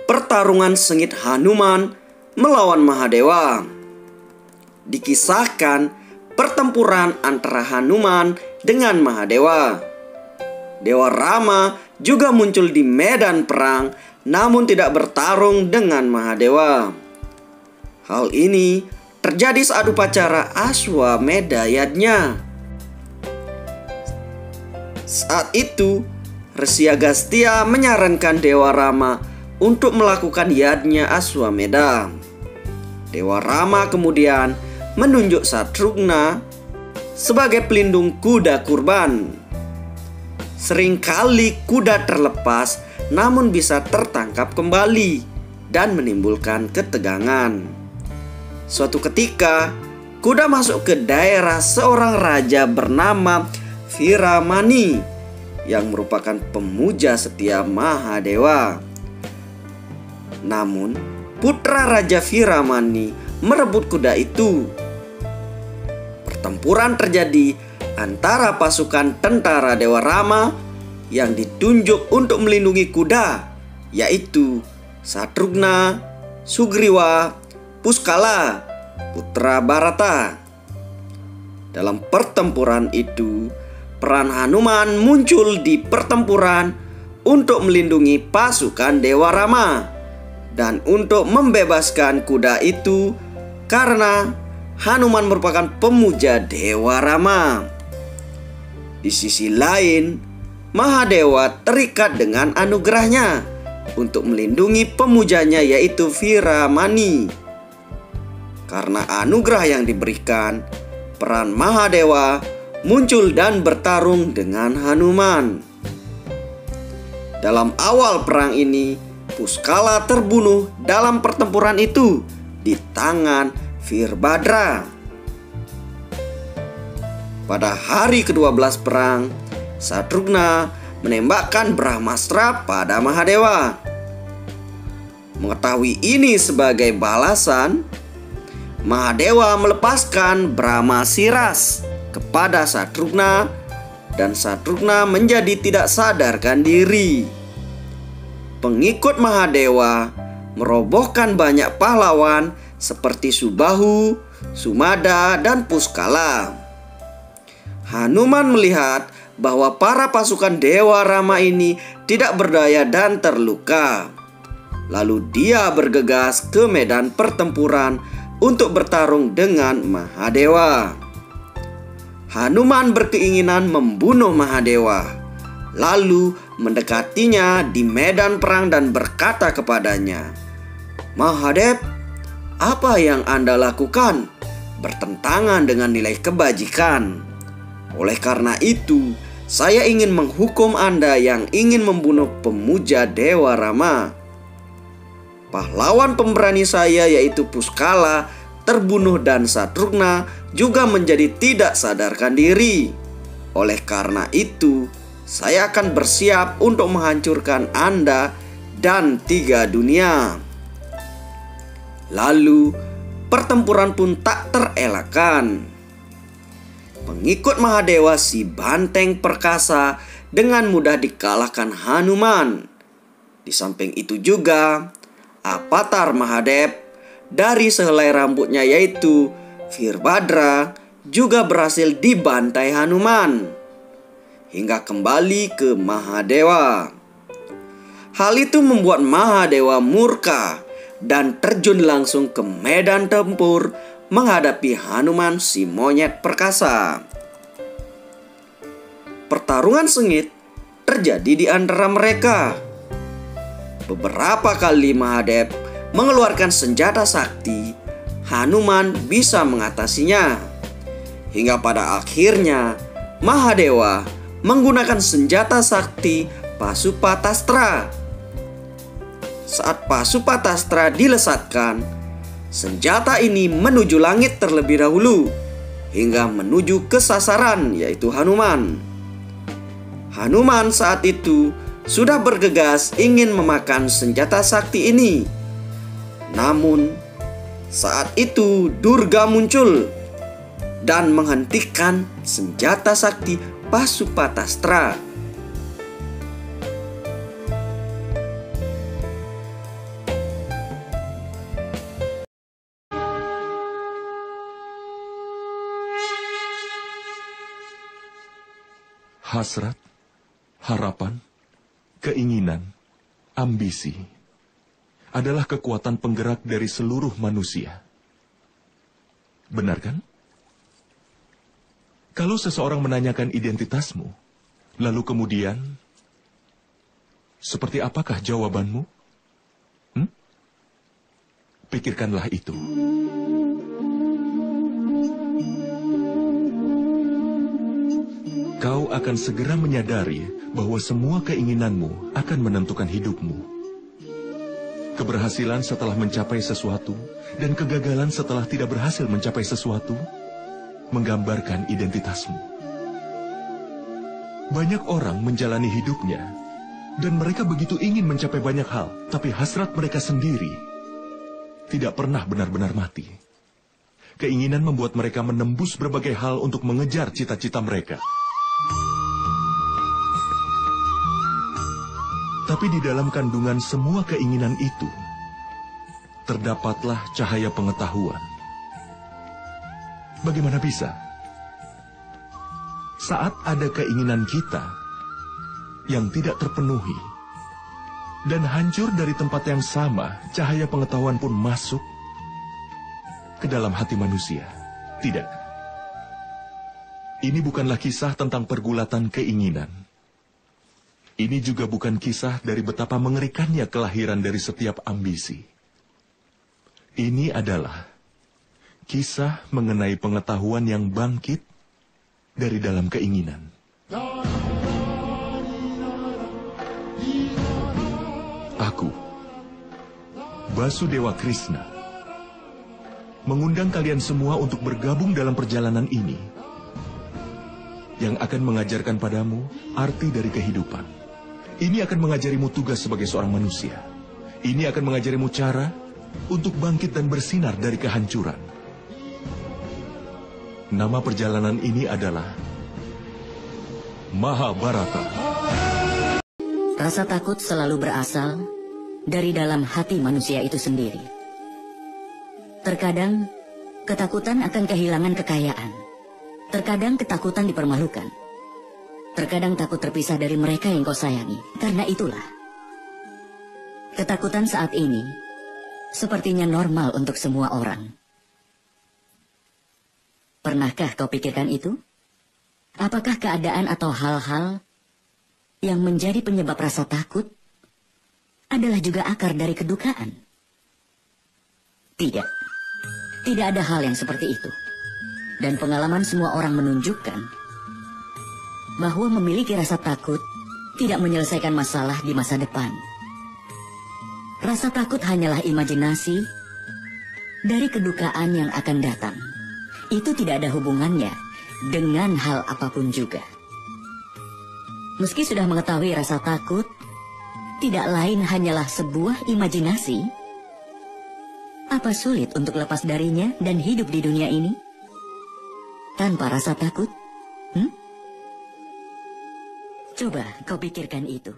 pertarungan sengit Hanuman melawan Mahadewa. Dikisahkan pertempuran antara Hanuman dengan Mahadewa. Dewa Rama juga muncul di medan perang, namun tidak bertarung dengan Mahadewa. Hal ini terjadi saat upacara Aswamedha Yajna. Saat itu, Resi Agastya menyarankan Dewa Rama untuk melakukan yajna Aswamedha. Dewa Rama kemudian menunjuk Satrugna sebagai pelindung kuda kurban. Seringkali kuda terlepas namun bisa tertangkap kembali dan menimbulkan ketegangan. Suatu ketika, kuda masuk ke daerah seorang raja bernama Viramani yang merupakan pemuja setia Mahadewa. Namun, putra Raja Viramani merebut kuda itu. Pertempuran terjadi antara pasukan tentara Dewa Rama yang ditunjuk untuk melindungi kuda, yaitu Satrugna, Sugriwa, Puskala, putra Bharata. Dalam pertempuran itu, peran Hanuman muncul di pertempuran untuk melindungi pasukan Dewa Rama dan untuk membebaskan kuda itu karena Hanuman merupakan pemuja Dewa Rama. Di sisi lain, Mahadewa terikat dengan anugerahnya untuk melindungi pemujanya yaitu Viramani. Karena anugerah yang diberikan, peran Mahadewa muncul dan bertarung dengan Hanuman. Dalam awal perang ini, Puskala terbunuh dalam pertempuran itu di tangan Virbhadra. Pada hari ke-12 perang, Satrugna menembakkan Brahmastra pada Mahadewa. Mengetahui ini sebagai balasan, Mahadewa melepaskan Brahmasiras kepada Satrugna dan Satrugna menjadi tidak sadarkan diri. Pengikut Mahadewa merobohkan banyak pahlawan seperti Subahu, Sumada, dan Puskala. Hanuman melihat bahwa para pasukan Dewa Rama ini tidak berdaya dan terluka. Lalu dia bergegas ke medan pertempuran untuk bertarung dengan Mahadewa. Hanuman berkeinginan membunuh Mahadewa, lalu mendekatinya di medan perang dan berkata kepadanya, "Mahadev, apa yang Anda lakukan bertentangan dengan nilai kebajikan. Oleh karena itu, saya ingin menghukum Anda yang ingin membunuh pemuja Dewa Rama." Pahlawan pemberani saya yaitu Puskala terbunuh dan Satrugna juga menjadi tidak sadarkan diri. Oleh karena itu, saya akan bersiap untuk menghancurkan Anda dan 3 dunia. Lalu pertempuran pun tak terelakkan. Pengikut Mahadewa si Banteng Perkasa dengan mudah dikalahkan Hanuman. Di samping itu juga, Avatar Mahadev dari sehelai rambutnya yaitu Virbhadra juga berhasil dibantai Hanuman hingga kembali ke Mahadewa. Hal itu membuat Mahadewa murka dan terjun langsung ke medan tempur menghadapi Hanuman si monyet perkasa. Pertarungan sengit terjadi di antara mereka. Beberapa kali Mahadev mengeluarkan senjata sakti, Hanuman bisa mengatasinya. Hingga pada akhirnya Mahadewa menggunakan senjata sakti Pasupatastra. Saat Pasupatastra dilesatkan, senjata ini menuju langit terlebih dahulu hingga menuju ke sasaran yaitu Hanuman. Hanuman saat itu sudah bergegas ingin memakan senjata sakti ini. Namun saat itu Durga muncul dan menghentikan senjata sakti Pasupatastra. hasrat, harapan, keinginan, ambisi adalah kekuatan penggerak dari seluruh manusia. Benar kan? Kalau seseorang menanyakan identitasmu, lalu kemudian, seperti apakah jawabanmu? Pikirkanlah itu. Kau akan segera menyadari bahwa semua keinginanmu akan menentukan hidupmu. Keberhasilan setelah mencapai sesuatu dan kegagalan setelah tidak berhasil mencapai sesuatu menggambarkan identitasmu. Banyak orang menjalani hidupnya dan mereka begitu ingin mencapai banyak hal, tapi hasrat mereka sendiri tidak pernah benar-benar mati. Keinginan membuat mereka menembus berbagai hal untuk mengejar cita-cita mereka. Tapi di dalam kandungan semua keinginan itu, terdapatlah cahaya pengetahuan. Bagaimana bisa? Saat ada keinginan kita yang tidak terpenuhi, dan hancur dari tempat yang sama, cahaya pengetahuan pun masuk ke dalam hati manusia. Tidak. Ini bukanlah kisah tentang pergulatan keinginan. Ini juga bukan kisah dari betapa mengerikannya kelahiran dari setiap ambisi. Ini adalah kisah mengenai pengetahuan yang bangkit dari dalam keinginan. Aku, Basudewa Krishna, mengundang kalian semua untuk bergabung dalam perjalanan ini yang akan mengajarkan padamu arti dari kehidupan. Ini akan mengajarimu tugas sebagai seorang manusia. Ini akan mengajarimu cara untuk bangkit dan bersinar dari kehancuran. Nama perjalanan ini adalah Mahabharata. Rasa takut selalu berasal dari dalam hati manusia itu sendiri. Terkadang, ketakutan akan kehilangan kekayaan. Terkadang ketakutan dipermalukan. Terkadang takut terpisah dari mereka yang kau sayangi. Karena itulah, ketakutan saat ini sepertinya normal untuk semua orang. Pernahkah kau pikirkan itu? Apakah keadaan atau hal-hal yang menjadi penyebab rasa takut adalah juga akar dari kedukaan? Tidak. Tidak ada hal yang seperti itu. Dan pengalaman semua orang menunjukkan bahwa memiliki rasa takut tidak menyelesaikan masalah di masa depan. Rasa takut hanyalah imajinasi dari kedukaan yang akan datang. Itu tidak ada hubungannya dengan hal apapun juga. Meski sudah mengetahui rasa takut tidak lain hanyalah sebuah imajinasi, apa sulit untuk lepas darinya dan hidup di dunia ini tanpa rasa takut? Coba kau pikirkan itu.